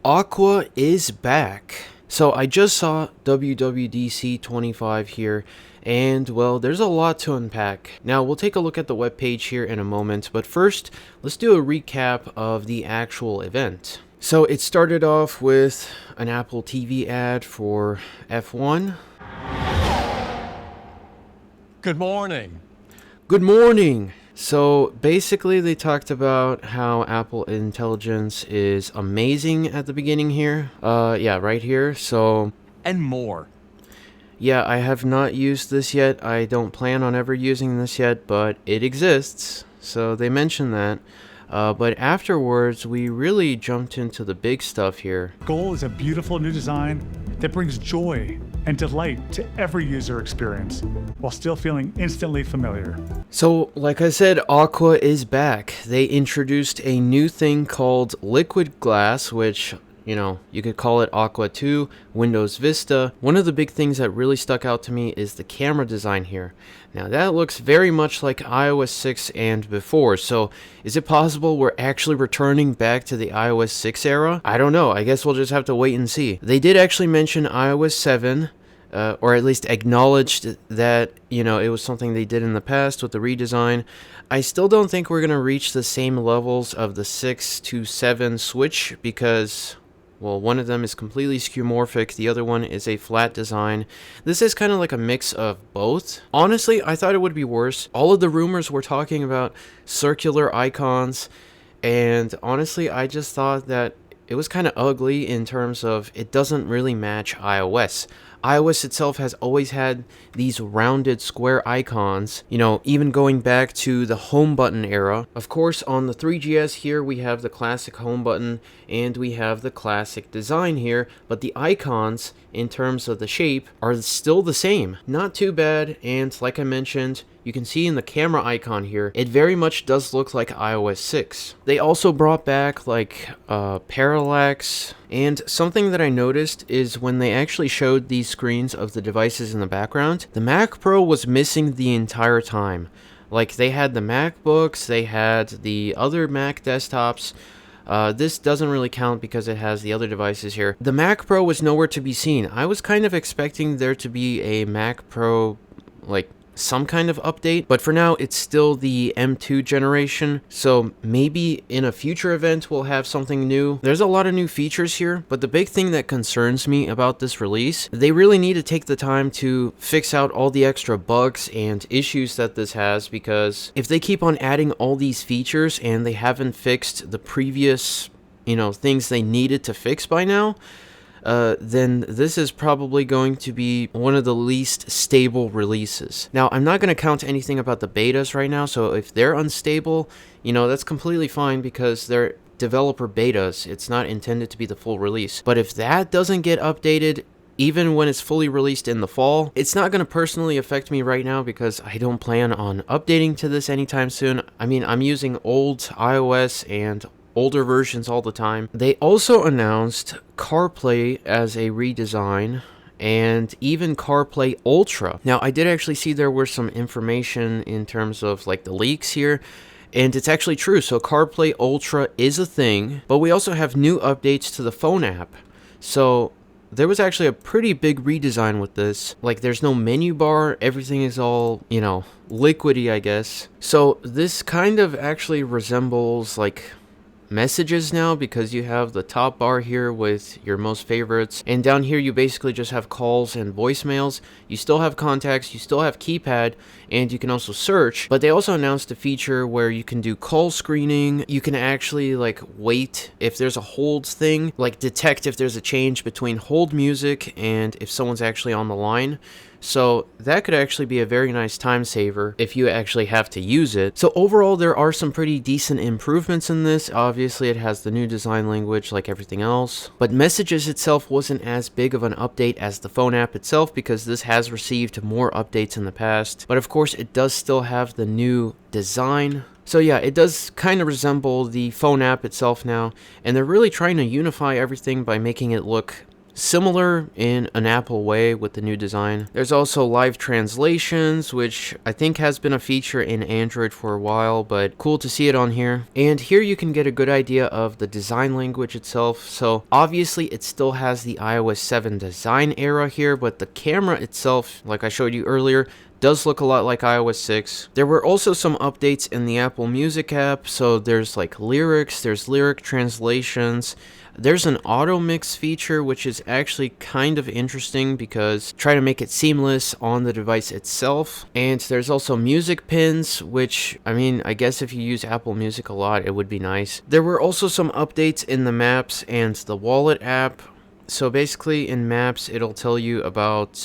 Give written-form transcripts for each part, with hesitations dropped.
Aqua is back. So I just saw WWDC 25 here, and well, there's a lot to unpack. Now we'll take a look at the webpage here in a moment, but first, let's do a recap of the actual event. So it started off with an Apple TV ad for F1. Good morning. Good morning! So basically they talked about how Apple Intelligence is amazing at the beginning here. Yeah, right here. So, And more. yeah, I have not used this yet. I don't plan on ever using this yet, but it exists. So they mentioned that. But afterwards, we really jumped into the big stuff here. Goal is a beautiful new design that brings joy and delight to every user experience while still feeling instantly familiar. So, like I said, Aqua is back. They introduced a new thing called Liquid Glass, which, you know, you could call it Aqua 2, Windows Vista. One of the big things that really stuck out to me is the camera design here. Now, that looks very much like iOS 6 and before, so is it possible we're actually returning back to the iOS 6 era? I don't know. I guess we'll just have to wait and see. They did actually mention iOS 7, or at least acknowledged that, you know, it was something they did in the past with the redesign. I still don't think we're going to reach the same levels of the 6 to 7 switch because, well, one of them is completely skeuomorphic, the other one is a flat design. This is kind of like a mix of both. Honestly, I thought it would be worse. All of the rumors were talking about circular icons, and honestly, I just thought that it was kind of ugly in terms of it doesn't really match iOS. iOS itself has always had these rounded square icons, you know, even going back to the home button era. Of course, on the 3GS here, we have the classic home button and we have the classic design here, but the icons, in terms of the shape, are still the same. Not too bad, and like I mentioned, you can see in the camera icon here, it very much does look like iOS 6. They also brought back like parallax, and something that I noticed is when they actually showed these screens of the devices in the background, the Mac Pro was missing the entire time. Like, they had the MacBooks, they had the other Mac desktops. This doesn't really count because it has the other devices here. The Mac Pro was nowhere to be seen. I was kind of expecting there to be a Mac Pro, like, some kind of update, but for now it's still the M2 generation, so maybe in a future event we'll have something new. There's a lot of new features here, but the big thing that concerns me about this release, they really need to take the time to fix out all the extra bugs and issues that this has, because if they keep on adding all these features and they haven't fixed the previous, you know, things they needed to fix by now, then this is probably going to be one of the least stable releases. Now, I'm not going to count anything about the betas right now, so if they're unstable, you know, that's completely fine because they're developer betas. It's not intended to be the full release. But if that doesn't get updated, even when it's fully released in the fall, it's not going to personally affect me right now because I don't plan on updating to this anytime soon. I mean, I'm using old iOS and older versions all the time. They also announced CarPlay as a redesign and even CarPlay Ultra. Now, I did actually see there were some information in terms of like the leaks here, and it's actually true. So CarPlay Ultra is a thing, but we also have new updates to the phone app. So there was actually a pretty big redesign with this. Like, there's no menu bar, everything is all, you know, liquidy, I guess. So this kind of actually resembles like messages now, because you have the top bar here with your most favorites, and down here you basically just have calls and voicemails. You still have contacts, you still have keypad, and you can also search. But they also announced a feature where you can do call screening. You can actually like wait if there's a hold thing, like detect if there's a change between hold music and if someone's actually on the line. So that could actually be a very nice time saver if you actually have to use it. So overall, there are some pretty decent improvements in this. Obviously, it has the new design language like everything else. But Messages itself wasn't as big of an update as the phone app itself because this has received more updates in the past. But of course, it does still have the new design. So yeah, it does kind of resemble the phone app itself now. And they're really trying to unify everything by making it look similar in an Apple way with the new design. There's also live translations, which I think has been a feature in Android for a while, but cool to see it on here. And here you can get a good idea of the design language itself. So obviously it still has the iOS 7 design era here, but the camera itself, like I showed you earlier, does look a lot like iOS 6. There were also some updates in the Apple Music app, so there's like lyrics, there's lyric translations, there's an auto mix feature, which is actually kind of interesting because try to make it seamless on the device itself. And there's also music pins, which, I mean, I guess if you use Apple Music a lot, it would be nice. There were also some updates in the Maps and the Wallet app. So basically in Maps, it'll tell you about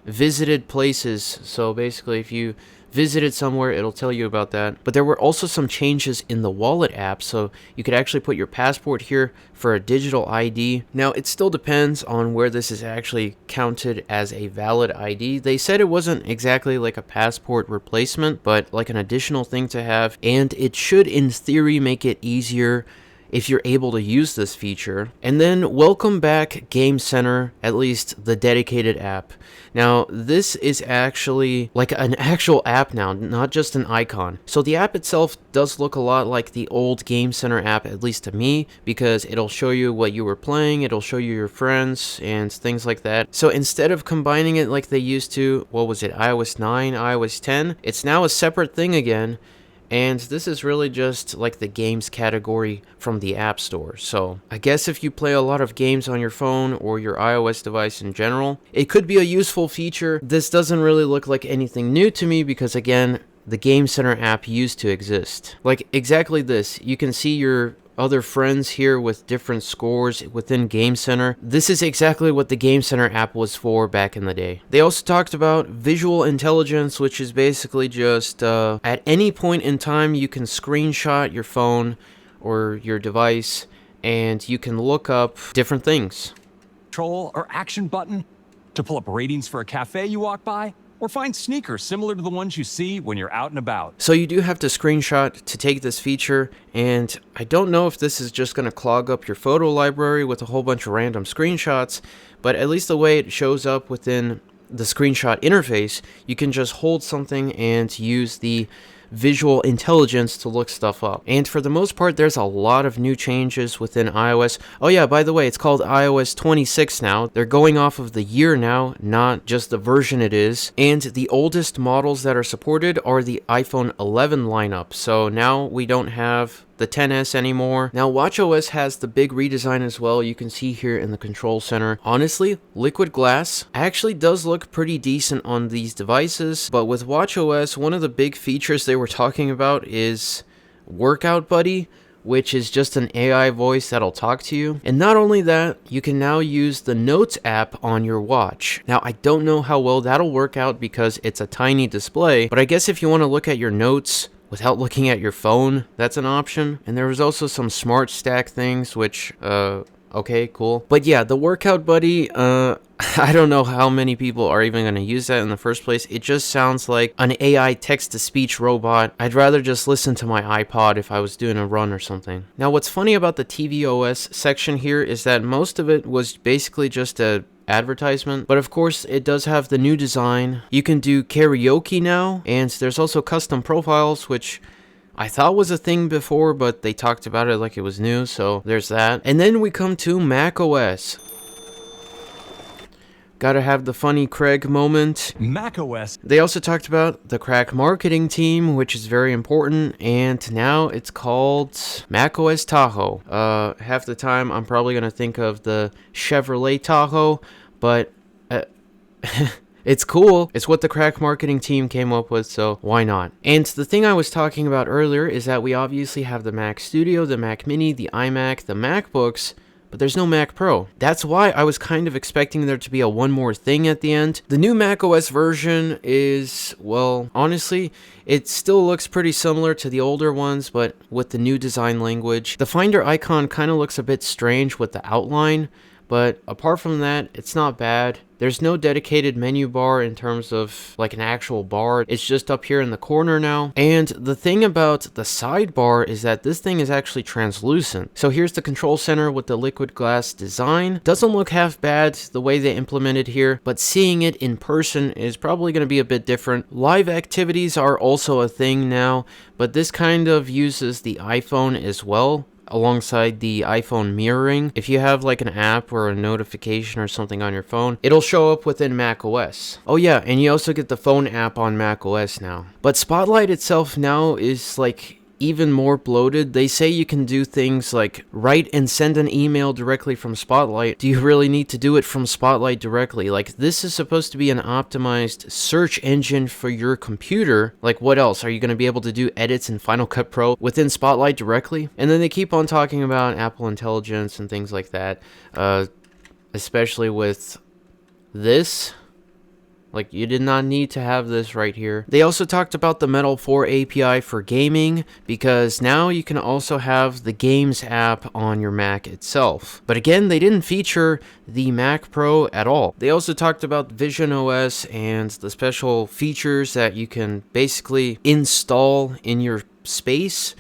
visited places. So basically if you visited somewhere, it'll tell you about that. But there were also some changes in the Wallet app. So you could actually put your passport here for a digital ID. Now it still depends on where this is actually counted as a valid ID. They said it wasn't exactly like a passport replacement, but like an additional thing to have. And it should in theory make it easier if you're able to use this feature. And then welcome back Game Center, at least the dedicated app. Now this is actually like an actual app now, not just an icon. So the app itself does look a lot like the old Game Center app, at least to me, because it'll show you what you were playing, it'll show you your friends and things like that. So instead of combining it like they used to, what was it, iOS 9, iOS 10, it's now a separate thing again. And this is really just like the games category from the App Store. So I guess if you play a lot of games on your phone or your iOS device in general, it could be a useful feature. This doesn't really look like anything new to me because, again, the Game Center app used to exist. Like exactly this. You can see your other friends here with different scores within Game Center. This is exactly what the Game Center app was for back in the day. They also talked about visual intelligence, which is basically just at any point in time you can screenshot your phone or your device and you can look up different things. Control or action button to pull up ratings for a cafe you walk by, or find sneakers similar to the ones you see when you're out and about. So you do have to screenshot to take this feature, and I don't know if this is just going to clog up your photo library with a whole bunch of random screenshots, but at least the way it shows up within the screenshot interface, you can just hold something and use the visual intelligence to look stuff up. And for the most part, there's a lot of new changes within iOS. Oh yeah, by the way, it's called iOS 26 now. They're going off of the year now, not just the version it is. And the oldest models that are supported are the iPhone 11 lineup. So now we don't have the XS anymore. Now watchOS has the big redesign as well. You can see here in the control center. Honestly, liquid glass actually does look pretty decent on these devices, but with watchOS, one of the big features they were talking about is Workout Buddy, which is just an AI voice that'll talk to you. And not only that, you can now use the Notes app on your watch. Now, I don't know how well that'll work out because it's a tiny display, but I guess if you want to look at your notes without looking at your phone, that's an option. And there was also some smart stack things, which, okay, cool. But yeah, the Workout Buddy, I don't know how many people are even going to use that in the first place. It just sounds like an AI text-to-speech robot. I'd rather just listen to my iPod if I was doing a run or something. Now, what's funny about the tvOS section here is that most of it was basically just a advertisement, but of course it does have the new design. You can do karaoke now, and there's also custom profiles, which I thought was a thing before, but they talked about it like it was new, so there's that. And then we come to macOS. Gotta have the funny Craig moment. macOS. They also talked about the crack marketing team, which is very important, and now it's called macOS Tahoe. Half the time I'm probably gonna think of the Chevrolet Tahoe, but it's cool. It's what the crack marketing team came up with, so why not? And the thing I was talking about earlier is that we obviously have the Mac Studio, the Mac Mini, the iMac, the MacBooks, but there's no Mac Pro. That's why I was kind of expecting there to be a one more thing at the end. The new macOS version is, well, honestly, it still looks pretty similar to the older ones, but with the new design language. The Finder icon kind of looks a bit strange with the outline, But apart from that, it's not bad. There's no dedicated menu bar in terms of like an actual bar. It's just up here in the corner now. And the thing about the sidebar is that this thing is actually translucent. So here's the control center with the liquid glass design. Doesn't look half bad the way they implemented here, but seeing it in person is probably going to be a bit different. Live activities are also a thing now, but this kind of uses the iPhone as well, alongside the iPhone mirroring. If you have like an app or a notification or something on your phone, it'll show up within macOS. Oh yeah, and you also get the phone app on macOS now. But Spotlight itself now is like even more bloated. They say you can do things like write and send an email directly from Spotlight. Do you really need to do it from Spotlight directly? Like, this is supposed to be an optimized search engine for your computer. Like, what else? Are you going to be able to do edits in Final Cut Pro within Spotlight directly? And then they keep on talking about Apple Intelligence and things like that, especially with this. Like, you did not need to have this right here. They also talked about the Metal 4 API for gaming, because now you can also have the Games app on your Mac itself. But again, they didn't feature the Mac Pro at all. They also talked about Vision OS and the special features that you can basically install in your space,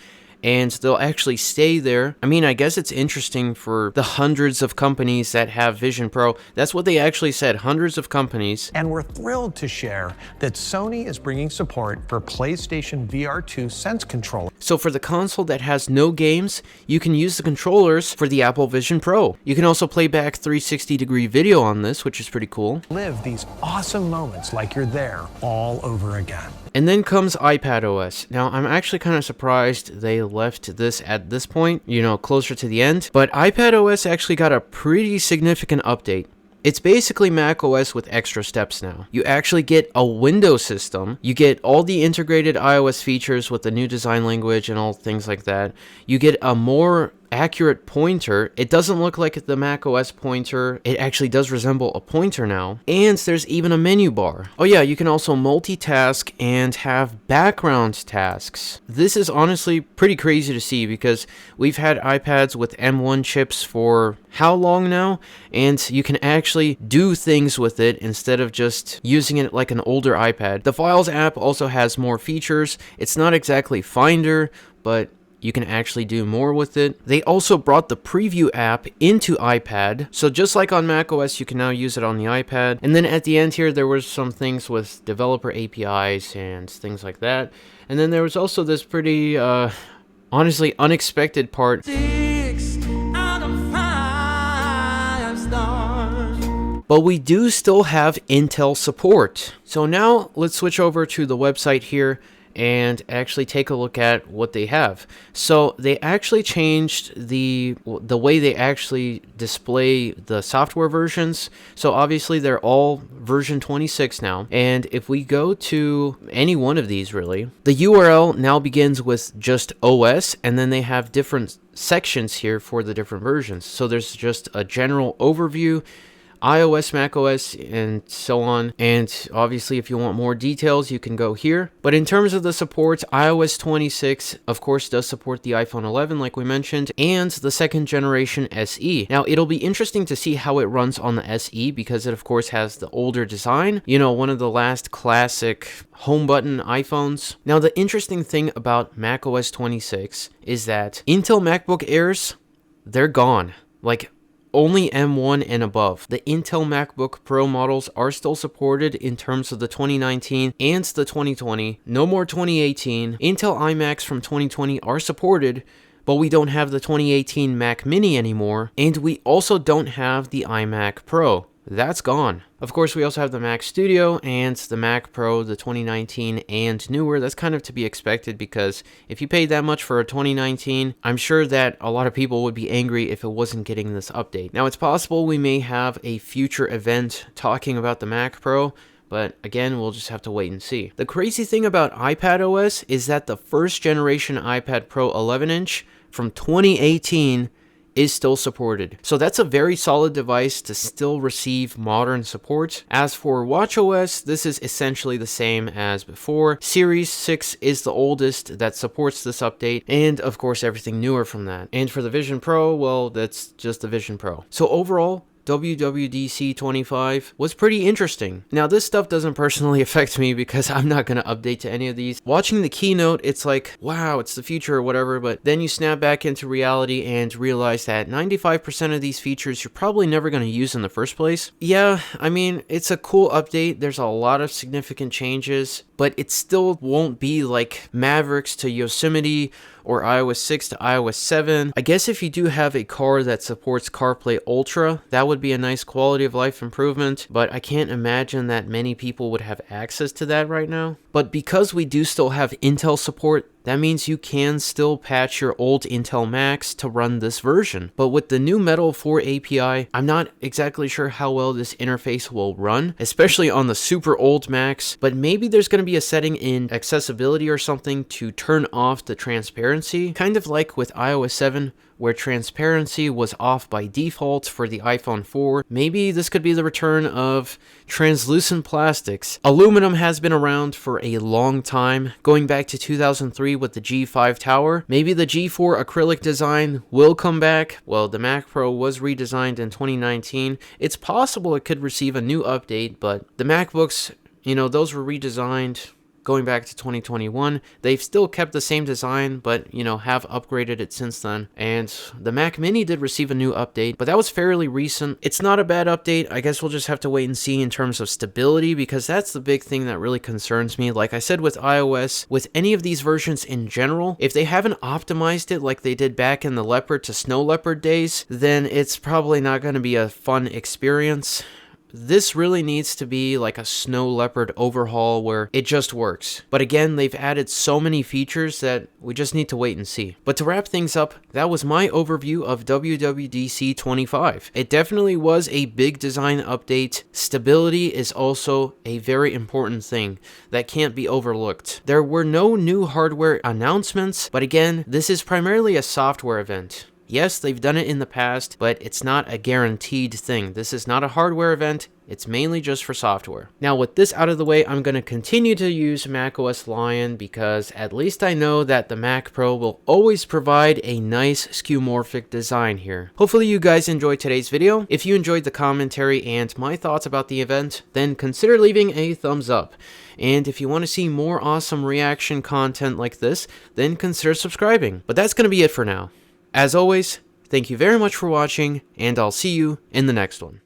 and they'll actually stay there. I mean, I guess it's interesting for the hundreds of companies that have Vision Pro. That's what they actually said, hundreds of companies. And we're thrilled to share that Sony is bringing support for PlayStation VR2 Sense controller. So for the console that has no games, you can use the controllers for the Apple Vision Pro. You can also play back 360-degree video on this, which is pretty cool. Live these awesome moments like you're there all over again. And then comes iPadOS. Now, I'm actually kind of surprised they left this at this point, you know, closer to the end. But iPadOS actually got a pretty significant update. It's basically macOS with extra steps now. You actually get a window system. You get all the integrated iOS features with the new design language and all things like that. You get a more accurate pointer. It doesn't look like the macOS pointer. It actually does resemble a pointer now. And there's even a menu bar. Oh yeah, you can also multitask and have background tasks. This is honestly pretty crazy to see, because we've had iPads with M1 chips for how long now? And you can actually do things with it instead of just using it like an older iPad. The Files app also has more features. It's not exactly Finder, but you can actually do more with it. They also brought the Preview app into iPad. So just like on macOS, you can now use it on the iPad. And then at the end here, there were some things with developer APIs and things like that. And then there was also this pretty, honestly, unexpected part. 6 out of 5 stars. But we do still have Intel support. So now let's switch over to the website here and actually take a look at what they have. So they actually changed the way they actually display the software versions. So obviously they're all version 26 now. And if we go to any one of these really, the URL now begins with just OS, and then they have different sections here for the different versions. So there's just a general overview, iOS, macOS, and so on. And obviously, if you want more details, you can go here. But in terms of the support, iOS 26, of course, does support the iPhone 11, like we mentioned, and the second generation SE. Now, it'll be interesting to see how it runs on the SE, because it, of course, has the older design. You know, one of the last classic home button iPhones. Now, the interesting thing about macOS 26 is that Intel MacBook Airs, they're gone. Like, only M1 and above. The Intel MacBook Pro models are still supported in terms of the 2019 and the 2020. No more 2018. Intel iMacs from 2020 are supported, but we don't have the 2018 Mac Mini anymore, and we also don't have the iMac Pro. That's gone. Of course, we also have the Mac Studio and the Mac Pro, the 2019 and newer. That's kind of to be expected, because if you paid that much for a 2019, I'm sure that a lot of people would be angry if it wasn't getting this update. Now, it's possible we may have a future event talking about the Mac Pro, but again, we'll just have to wait and see. The crazy thing about iPadOS is that the first generation iPad Pro 11-inch from 2018 is still supported. So that's a very solid device to still receive modern support. As for watchOS, this is essentially the same as before. Series 6 is the oldest that supports this update, and of course everything newer from that. And for the Vision Pro, well, that's just the Vision Pro. So overall, WWDC 25 was pretty interesting. Now, this stuff doesn't personally affect me because I'm not going to update to any of these. Watching the keynote, it's like, wow, it's the future or whatever, but then you snap back into reality and realize that 95% of these features you're probably never going to use in the first place. Yeah, I mean, it's a cool update. There's a lot of significant changes, but it still won't be like Mavericks to Yosemite or iOS 6 to iOS 7. I guess if you do have a car that supports CarPlay Ultra, that would be a nice quality of life improvement, but I can't imagine that many people would have access to that right now. But because we do still have Intel support, that means you can still patch your old Intel Macs to run this version. But with the new Metal 4 API, I'm not exactly sure how well this interface will run, especially on the super old Macs, but maybe there's going to be a setting in accessibility or something to turn off the transparency, kind of like with iOS 7, where transparency was off by default for the iPhone 4. Maybe this could be the return of translucent plastics. Aluminum has been around for a long time, going back to 2003 with the G5 tower. Maybe the G4 acrylic design will come back. Well, the Mac Pro was redesigned in 2019. It's possible it could receive a new update, but the MacBooks, you know, those were redesigned going back to 2021. They've still kept the same design, but, you know, have upgraded it since then. And the Mac Mini did receive a new update, but that was fairly recent. It's not a bad update. I guess we'll just have to wait and see in terms of stability, because that's the big thing that really concerns me. Like I said with iOS, with any of these versions in general, if they haven't optimized it like they did back in the Leopard to Snow Leopard days, then it's probably not going to be a fun experience. This really needs to be like a Snow Leopard overhaul where it just works. But again, they've added so many features that we just need to wait and see. But to wrap things up, that was my overview of WWDC 25. It definitely was a big design update. Stability is also a very important thing that can't be overlooked. There were no new hardware announcements, but again, this is primarily a software event. Yes, they've done it in the past, but it's not a guaranteed thing. This is not a hardware event. It's mainly just for software. Now, with this out of the way, I'm going to continue to use macOS Lion because at least I know that the Mac Pro will always provide a nice skeuomorphic design here. Hopefully you guys enjoyed today's video. If you enjoyed the commentary and my thoughts about the event, then consider leaving a thumbs up. And if you want to see more awesome reaction content like this, then consider subscribing. But that's going to be it for now. As always, thank you very much for watching, and I'll see you in the next one.